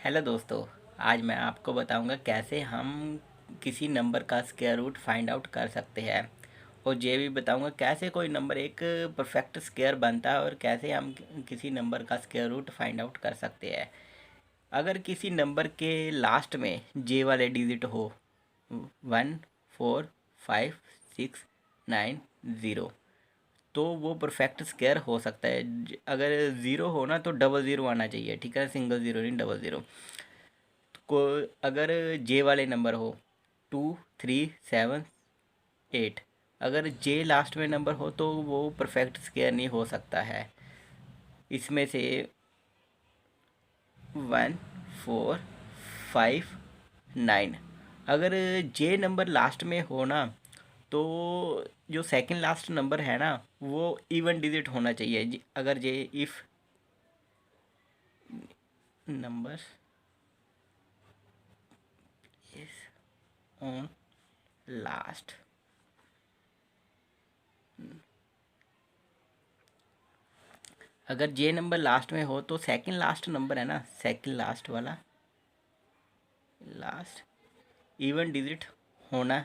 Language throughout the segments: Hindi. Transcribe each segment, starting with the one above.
हेलो दोस्तों। आज मैं आपको बताऊंगा कैसे हम किसी नंबर का स्क्वायर रूट फाइंड आउट कर सकते हैं, और ये भी बताऊंगा कैसे कोई नंबर एक परफेक्ट स्क्वायर बनता है और कैसे हम किसी नंबर का स्क्वायर रूट फाइंड आउट कर सकते हैं। अगर किसी नंबर के लास्ट में जे वाले डिजिट हो, 1 4 5 6 9 0, तो वो परफेक्ट स्क्वायर हो सकता है। अगर ज़ीरो हो ना तो डबल ज़ीरो आना चाहिए, ठीक है, सिंगल ज़ीरो नहीं, डबल ज़ीरो। को अगर जे वाले नंबर हो 2 3 7 8, अगर जे लास्ट में नंबर हो तो वो परफेक्ट स्क्वायर नहीं हो सकता है। इसमें से 1 4 5 9, अगर जे नंबर लास्ट में हो ना तो जो सेकंड लास्ट नंबर है ना वो इवन डिजिट होना चाहिए। अगर J if number is on last, अगर जे नंबर लास्ट में हो तो सेकंड लास्ट नंबर है ना, सेकंड लास्ट वाला लास्ट इवन डिजिट होना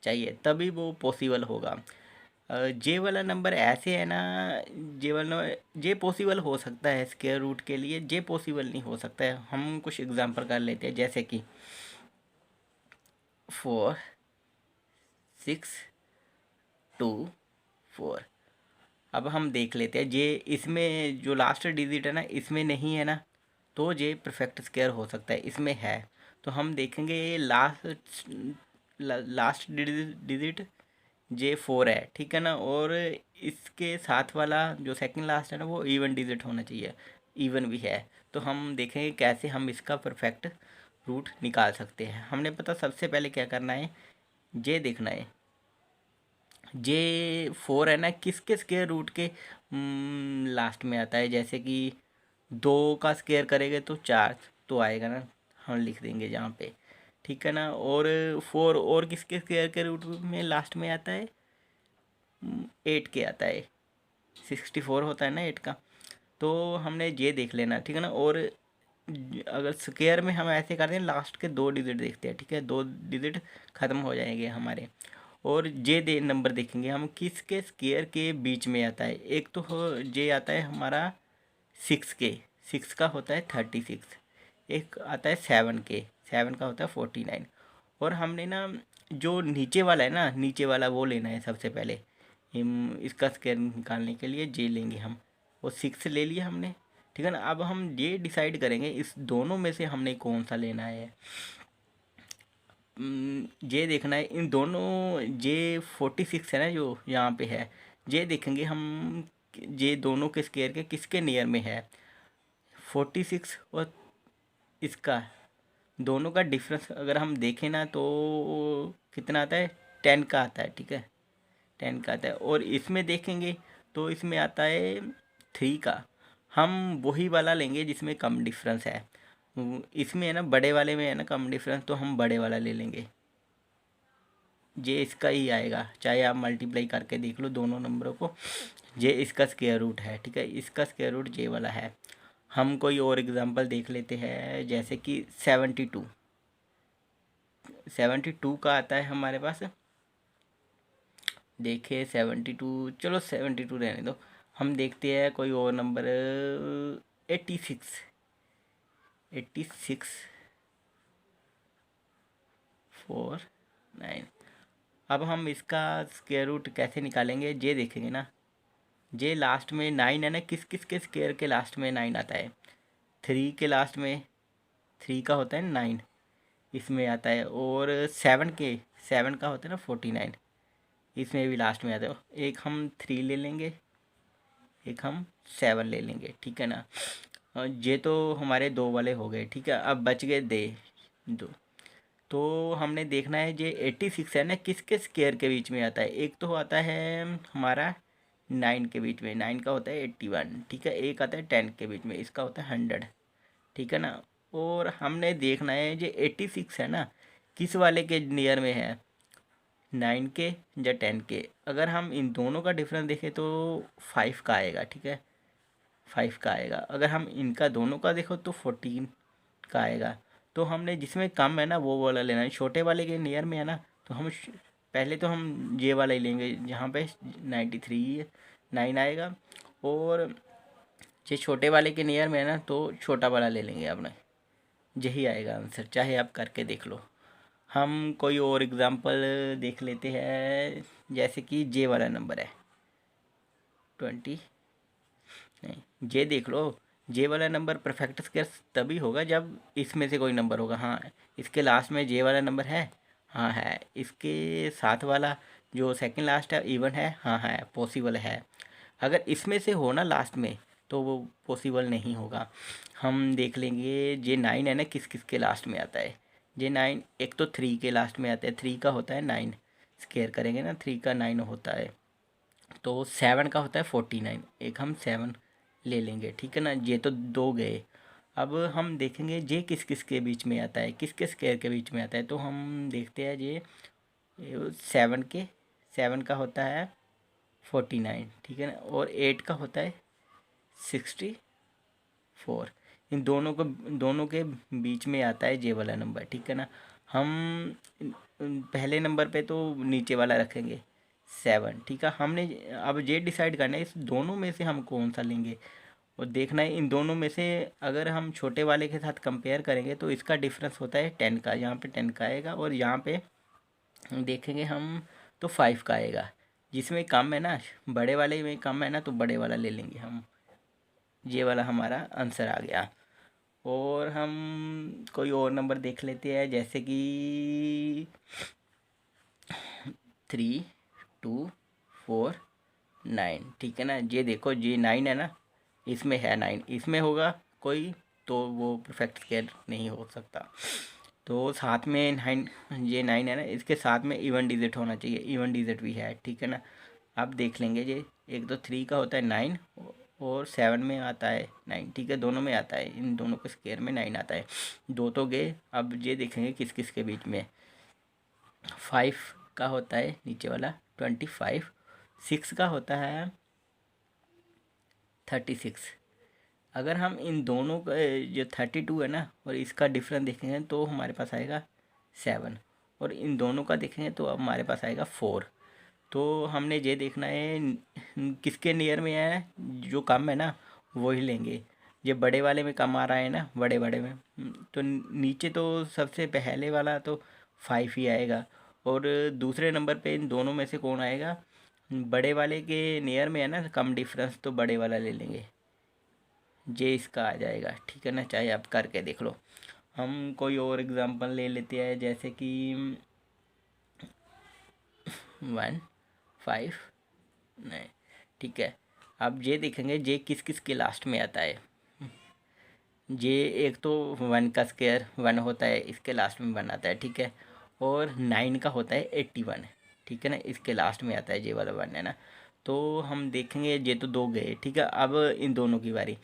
चाहिए, तभी वो पॉसिबल होगा। जे वाला नंबर ऐसे है ना, जे वाला नंबर जे पॉसिबल हो सकता है स्क्वायर रूट के लिए, जे पॉसिबल नहीं हो सकता है। हम कुछ एग्जांपल कर लेते हैं, जैसे कि 4 6 2 4। अब हम देख लेते हैं, जे इसमें जो लास्ट डिजिट है ना इसमें नहीं है ना, तो जे परफेक्ट स्क्वायर हो सकता है, इसमें है। तो हम देखेंगे लास्ट लास्ट डिजिट जे 4 है, ठीक है ना, और इसके साथ वाला जो सेकंड लास्ट है ना वो इवन डिजिट होना चाहिए, इवन भी है। तो हम देखेंगे कैसे हम इसका परफेक्ट रूट निकाल सकते हैं। हमने पता सबसे पहले क्या करना है, जे देखना है जे 4 है ना किसके स्क्वायर रूट के लास्ट में आता है। जैसे कि 2 का स्क्वायर करेंगे तो 4 तो आएगा ना, हम लिख देंगे जहाँ पे, ठीक है ना। और 4 और किसके स्क्वायर के रूट में लास्ट में आता है, 8 के आता है। 64 होता है ना 8 का। तो हमने ये देख लेना, ठीक है ना। और अगर स्क्वायर में हम ऐसे करते हैं, लास्ट के 2 डिजिट देखते हैं, ठीक है, 2 डिजिट ख़त्म हो जाएंगे हमारे। और जे दे नंबर देखेंगे हम किसके स्क्वायर के बीच में आता है। एक तो जे आता है हमारा 6 के, 6 का होता है 36। एक आता है 7 के, 7 का होता है 49। और हमने ना जो नीचे वाला है ना, नीचे वाला वो लेना है सबसे पहले। हम इसका स्क्वायर निकालने के लिए जे लेंगे हम, वो 6 ले लिया हमने, ठीक है ना। अब हम ये डिसाइड करेंगे इस दोनों में से हमने कौन सा लेना है। ये देखना है इन दोनों, जे 46 है ना जो यहाँ पे है, ये देखेंगे हम ये दोनों के स्क्वायर के किसके नियर में है। 46 और इसका दोनों का डिफरेंस अगर हम देखें ना तो कितना आता है, 10 का आता है, ठीक है, 10 का आता है। और इसमें देखेंगे तो इसमें आता है 3 का। हम वही वाला लेंगे जिसमें कम डिफरेंस है। इसमें है ना बड़े वाले में है ना कम डिफरेंस, तो हम बड़े वाला ले लेंगे। ये इसका ही आएगा, चाहे आप मल्टीप्लाई करके देख लो दोनों नंबरों को। ये इसका स्क्वायर रूट है, ठीक है, इसका स्क्वायर रूट ये वाला है। हम कोई और एग्जांपल देख लेते हैं, जैसे कि 72। 72 का आता है हमारे पास, देखिए 72, चलो 72 रहने दो। हम देखते हैं कोई और नंबर, 86। 86 49। अब हम इसका स्क्वायर रूट कैसे निकालेंगे, ये देखेंगे ना। जे लास्ट में 9 है ना, किस किस के स्क्वायर के लास्ट में 9 आता है। 3 के लास्ट में 3 का होता है 9, इसमें आता है। और 7 के, 7 का होता है ना 49, इसमें भी लास्ट में आता है। एक हम 3 ले लेंगे, एक हम 7 ले लेंगे, ठीक है ना। ये तो हमारे दो वाले हो गए, ठीक है। अब बच गए दे दो। तो हमने देखना है ये 86 है ना किसके स्क्वायर के बीच में आता है। एक तो आता है हमारा 9 के बीच में, 9 का होता है 81, ठीक है। एक आता है 10 के बीच में, इसका होता है 100, ठीक है ना। और हमने देखना है ये 86 है ना किस वाले के नियर में है, 9 के या 10 के। अगर हम इन दोनों का डिफरेंस देखें तो 5 का आएगा, ठीक है, 5 का आएगा। अगर हम इनका दोनों का देखो तो 14 का आएगा। तो हमने जिसमें कम है ना वो वाला लेना है, छोटे वाले के नियर में है ना, तो हम पहले तो हम ये वाला ही लेंगे जहाँ पे 93 9 आएगा, और ये छोटे वाले के नियर में है ना तो छोटा वाला ले लेंगे अपने। यही आएगा आंसर, चाहे आप करके देख लो। हम कोई और एग्जांपल देख लेते हैं, जैसे कि जे वाला नंबर है 20, नहीं जे देख लो। जे वाला नंबर परफेक्ट स्क्वायर तभी होगा जब इसमें से कोई नंबर होगा। हाँ, इसके लास्ट में जे वाला नंबर है, हाँ है। इसके साथ वाला जो सेकंड लास्ट है इवन है, हाँ है, पॉसिबल है। अगर इसमें से हो ना लास्ट में तो वो पॉसिबल नहीं होगा। हम देख लेंगे जे 9 है ना किस किस के लास्ट में आता है। जे 9 एक तो 3 के लास्ट में आता है, 3 का होता है 9, स्केयर करेंगे ना 3 का 9 होता है। तो 7 का होता है 49, एक हम 7 ले लेंगे, ठीक है ना। ये तो दो गए। अब हम देखेंगे जे किस किस के बीच में आता है, किस किस स्केयर के बीच में आता है। तो हम देखते हैं जे 7 का होता है 49, ठीक है ना, और 8 का होता है 64। इन दोनों के बीच में आता है जे वाला नंबर, ठीक है ना। हम पहले नंबर पे तो नीचे वाला रखेंगे 7, ठीक है। हमने अब ये डिसाइड करना है इस दोनों में से हम कौन सा लेंगे, और देखना है इन दोनों में से अगर हम छोटे वाले के साथ कंपेयर करेंगे तो इसका डिफरेंस होता है 10 का, यहाँ पे 10 का आएगा, और यहाँ पे देखेंगे हम तो 5 का आएगा। जिसमें कम है ना, बड़े वाले में कम है ना, तो बड़े वाला ले लेंगे हम। ये वाला हमारा आंसर आ गया। और हम कोई और नंबर देख लेते हैं, जैसे कि 3 2 4 9, ठीक है ना। ये देखो ये 9 है ना, इसमें है 9, इसमें होगा कोई तो वो परफेक्ट स्केयर नहीं हो सकता। तो साथ में 9, ये 9 है ना, इसके साथ में इवन डिजिट होना चाहिए, इवन डिजिट भी है, ठीक है ना। आप देख लेंगे ये एक तो 3 का होता है 9, और 7 में आता है 9, ठीक है, दोनों में आता है, इन दोनों के स्केयर में 9 आता है। दो तो गए। अब ये देखेंगे किस किस के बीच में। 5 का होता है नीचे वाला 25, 6 का होता है 36। अगर हम इन दोनों का जो 32 है ना और इसका डिफरेंस देखेंगे तो हमारे पास आएगा 7, और इन दोनों का देखेंगे तो अब हमारे पास आएगा 4। तो हमने ये देखना है किसके नियर में है, जो कम है ना वो ही लेंगे। ये बड़े वाले में कम आ रहा है ना, बड़े बड़े में, तो नीचे तो सबसे पहले वाला तो 5 ही आएगा, और दूसरे नंबर पे इन दोनों में से कौन आएगा, बड़े वाले के नियर में है ना कम डिफरेंस, तो बड़े वाला ले लेंगे। जे इसका आ जाएगा, ठीक है ना, चाहे आप करके देख लो। हम कोई और एग्जांपल ले लेते हैं, जैसे कि 1 5 नहीं, ठीक है। अब ये देखेंगे जे किस किस के लास्ट में आता है। जे एक तो 1 का स्क्वायर 1 होता है, इसके लास्ट में 1 आता है, ठीक है, और 9 का होता है 81, ठीक है ना, इसके लास्ट में आता है जे वाला 1 है ना। तो हम देखेंगे ये तो दो गए, ठीक है। अब इन दोनों की बारी।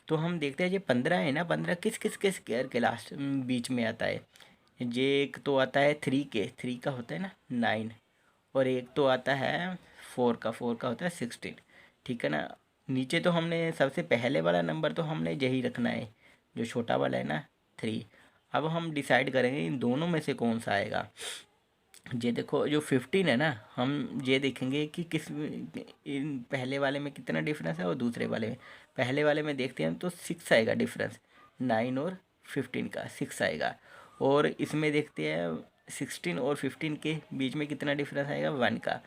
तो हम देखते हैं ये 15 है ना, 15 किस किस के स्क्वायर के लास्ट बीच में आता है। ये एक तो आता है 3 का होता है ना 9, और एक तो आता है 4 का होता है 16, ठीक है ना। नीचे तो हमने सबसे पहले वाला नंबर तो हमने यही रखना है, जो छोटा वाला है ना 3। अब हम डिसाइड करेंगे इन दोनों में से कौन सा आएगा। ये देखो जो 15 है ना, हम ये देखेंगे कि किस इन पहले वाले में कितना डिफरेंस है और दूसरे वाले में। पहले वाले में देखते हैं तो 6 आएगा डिफरेंस, 9 और 15 का 6 आएगा। और इसमें देखते हैं 16 और 15 के बीच में कितना डिफरेंस आएगा, 1 का।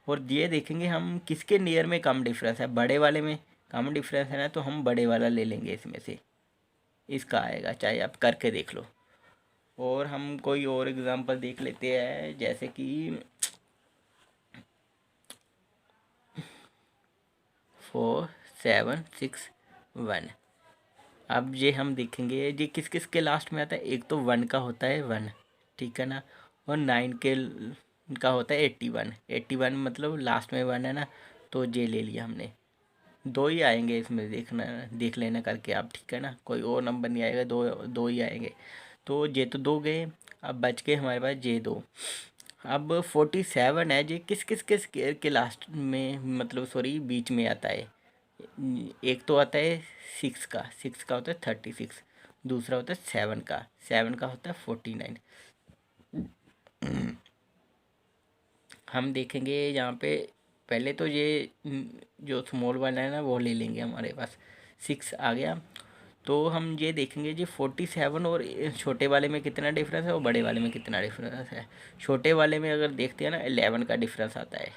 और ये देखेंगे हम किसके नियर में कम डिफरेंस है, बड़े वाले में कम डिफरेंस है ना, तो हम बड़े वाला ले लेंगे इसमें से, इसका आएगा, चाहे आप करके देख लो। और हम कोई और एग्जांपल देख लेते हैं, जैसे कि 4 7 6 1। अब ये हम देखेंगे ये किस किस के लास्ट में आता है। एक तो 1 का होता है 1, ठीक है ना, और 9 के का होता है 81, 81 मतलब लास्ट में 1 है ना, तो ये ले लिया हमने। दो ही आएंगे इसमें, देखना देख लेना करके आप, ठीक है ना, कोई और नंबर नहीं आएगा, दो दो ही आएंगे। तो ये तो दो गए, अब बच गए हमारे पास ये दो। अब 47 है, ये किस किस के स्केयर के लास्ट में, मतलब सॉरी बीच में आता है। एक तो आता है 6 का होता है 36, दूसरा होता है 7 का, 7 का होता है 49। हम देखेंगे यहाँ पे पहले तो ये जो स्मॉल वाला है ना वो ले लेंगे, हमारे पास 6 आ गया। तो हम ये देखेंगे जी 47 और छोटे वाले में कितना डिफरेंस है और बड़े वाले में कितना डिफरेंस है। छोटे वाले में अगर देखते हैं ना 11 का डिफरेंस आता है,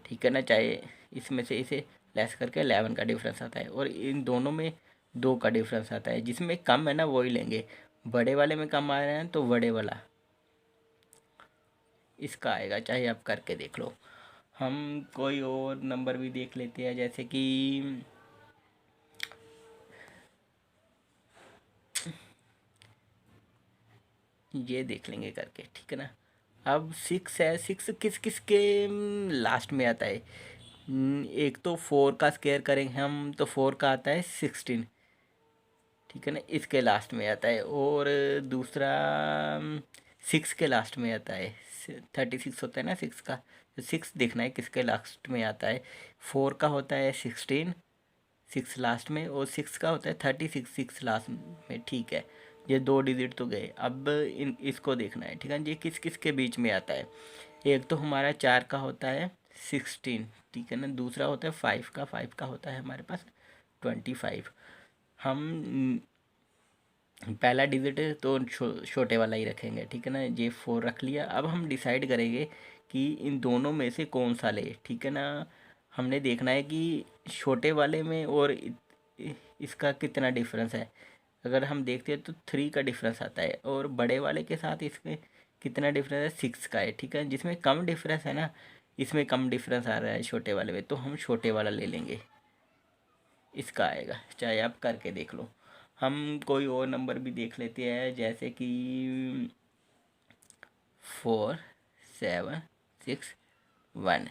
ठीक है ना, चाहे इसमें से इसे लेस करके 11 का डिफरेंस आता है, और इन दोनों में 2 का डिफरेंस आता है। जिसमें कम है ना वही लेंगे, बड़े वाले में कम आ रहे हैं तो बड़े वाला इसका आएगा, चाहे आप करके देख लो। हम कोई और नंबर भी देख लेते हैं, जैसे कि ये देख लेंगे करके, ठीक है ना। अब 6 है, 6 किस किस के लास्ट में आता है। एक तो 4 का स्केयर करेंगे हम तो 4 का आता है 16, ठीक है ना, इसके लास्ट में आता है। और दूसरा 6 के लास्ट में आता है, 36 होता है ना 6 का, तो 6 देखना है किसके लास्ट में आता है। 4 का होता है 16, 6 लास्ट में, और 6 का होता है 36, 6 लास्ट में, ठीक है। ये 2 डिजिट तो गए। अब इन इसको देखना है, ठीक है, ये किस किस के बीच में आता है। एक तो हमारा 4 का होता है 16, ठीक है ना, दूसरा होता है 5 का, 5 का होता है हमारे पास 25। हम पहला डिजिट है तो छोटे वाला ही रखेंगे, ठीक है ना, ये 4 रख लिया। अब हम डिसाइड करेंगे कि इन दोनों में से कौन सा ले, ठीक है ना। हमने देखना है कि छोटे वाले में और इसका कितना डिफरेंस है। अगर हम देखते हैं तो 3 का डिफरेंस आता है, और बड़े वाले के साथ इसमें कितना डिफरेंस है, 6 का है, ठीक है। जिसमें कम डिफरेंस है ना, इसमें कम डिफरेंस आ रहा है छोटे वाले में, तो हम छोटे वाला ले लेंगे, इसका आएगा, चाहे आप करके देख लो। हम कोई और नंबर भी देख लेते हैं, जैसे कि 4 7 6 1,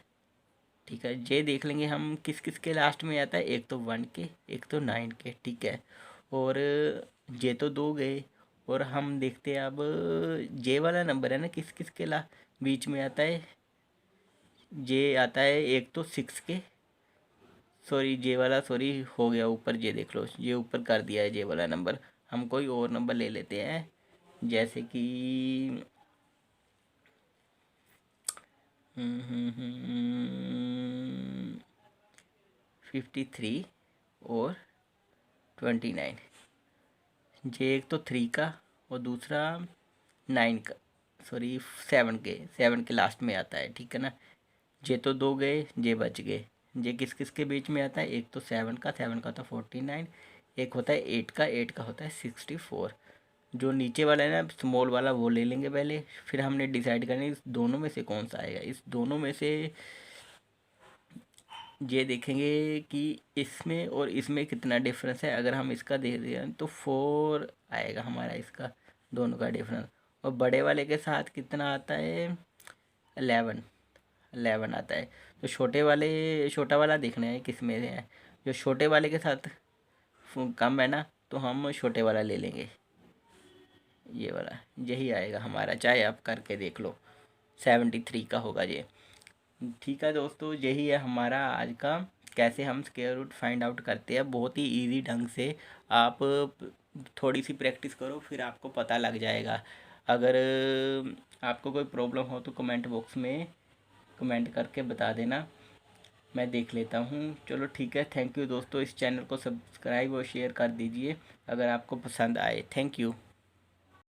ठीक है। ये देख लेंगे हम किस किस के लास्ट में आता है, एक तो 1 के, एक तो 9 के, ठीक है। और ये तो 2 गए। और हम देखते हैं अब ये वाला नंबर है ना किस किस के ला बीच में आता है। ये आता है एक तो 6 के, सॉरी जे वाला, सॉरी हो गया ऊपर, ये देख लो, ये ऊपर कर दिया है जे वाला नंबर। हम कोई और नंबर ले लेते हैं, जैसे कि 53 और 29। ये एक तो 3 का और दूसरा 9 का, सॉरी 7 के लास्ट में आता है, ठीक है ना। ये तो 2 गए, ये बच गए। ये किस किस के बीच में आता है, एक तो 7 का होता है 49, एक होता है 8 का, 8 का होता है 64। जो नीचे वाला है ना स्मॉल वाला वो ले लेंगे पहले, फिर हमने डिसाइड करना है इस दोनों में से कौन सा आएगा। इस दोनों में से ये देखेंगे कि इसमें और इसमें कितना डिफरेंस है। अगर हम इसका देख दें तो 4 आएगा हमारा, इसका दोनों का डिफरेंस। और बड़े वाले के साथ कितना आता है, 11, 11 आता है। तो छोटा वाला देखना है किस में है। जो छोटे वाले के साथ कम है ना, तो हम छोटे वाला ले लेंगे, ये वाला, यही आएगा हमारा, चाहे आप करके देख लो। 73 का होगा ये, ठीक है दोस्तों। यही है हमारा आज का, कैसे हम स्क्वायर रूट फाइंड आउट करते हैं, बहुत ही इजी ढंग से। आप थोड़ी सी प्रैक्टिस करो फिर आपको पता लग जाएगा। अगर आपको कोई प्रॉब्लम हो तो कमेंट बॉक्स में कमेंट करके बता देना, मैं देख लेता हूँ। चलो ठीक है, थैंक यू दोस्तों। इस चैनल को सब्सक्राइब और शेयर कर दीजिए अगर आपको पसंद आए। Thank you.